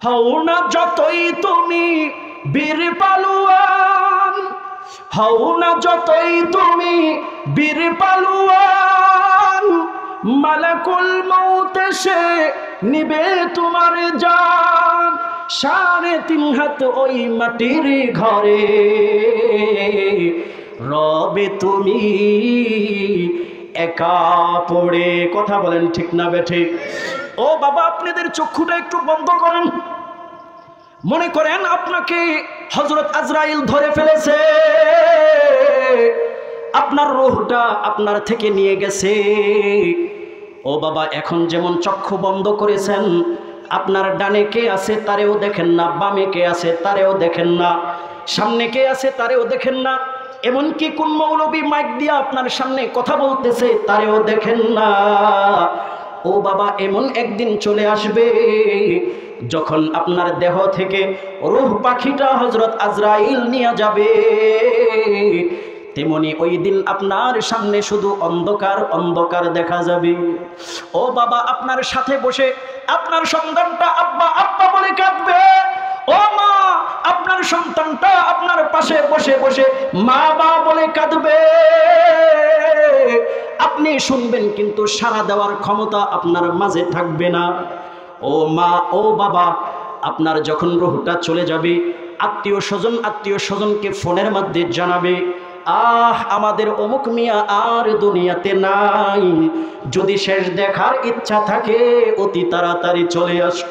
হও না যতই তুমি বীর পালুয়ান, হও না যতই তুমি বীর পালুয়ান, মালাকুল মউত এসে নিবে তোমার জান। 3.5 হাত ওই মাটির ঘরে রবে তুমি একা পড়ে। কথা বলেন ঠিক না বেঠিক? ও বাবা, আপনাদের চক্ষুটা একটু বন্ধ করেন। মনে করেন আপনাকে হযরত আজরাইল ধরে ফেলেছে, আপনার রূহটা আপনার থেকে নিয়ে গেছে। ও বাবা, এখন যেমন চক্ষু বন্ধ করেছেন, আপনার ডানে কে আছে তারেও দেখেন না, বামে কে আছে তারেও দেখেন না, সামনে কে আছে তারেও দেখেন না, এমনকি কোন মৌলবী মাইক দিয়ে আপনার সামনে কথা বলতেছে তারেও দেখেন না। ও বাবা, এমন একদিন চলে আসবে যখন আপনার দেহ থেকে রূহ পাখিটা হযরত আজরাইল নিয়ে যাবে। তেমনি ওই দিন আপনার সামনে শুধু অন্ধকার অন্ধকার দেখা যাবে। ও বাবা, আপনার সাথে বসে আপনার সন্তানটা আব্বা আব্বা বলে কাঁদবে। ও মা, আপনার সন্তানটা আপনার পাশে বসে বসে মা বা বলে কাঁদবে। আপনি শুনবেন কিন্তু সাড়া দেওয়ার ক্ষমতা আপনার মাঝে থাকবে না। ও মা, ও বাবা, আপনার যখন রূহটা চলে যাবে, আত্মীয় স্বজনকে ফোনের মধ্যে জানাবে, আহ আমাদের অমুক মিয়া আর দুনিয়াতে নাই, যদি শেষ দেখার ইচ্ছা থাকে অতি তাড়াতাড়ি চলে আসো।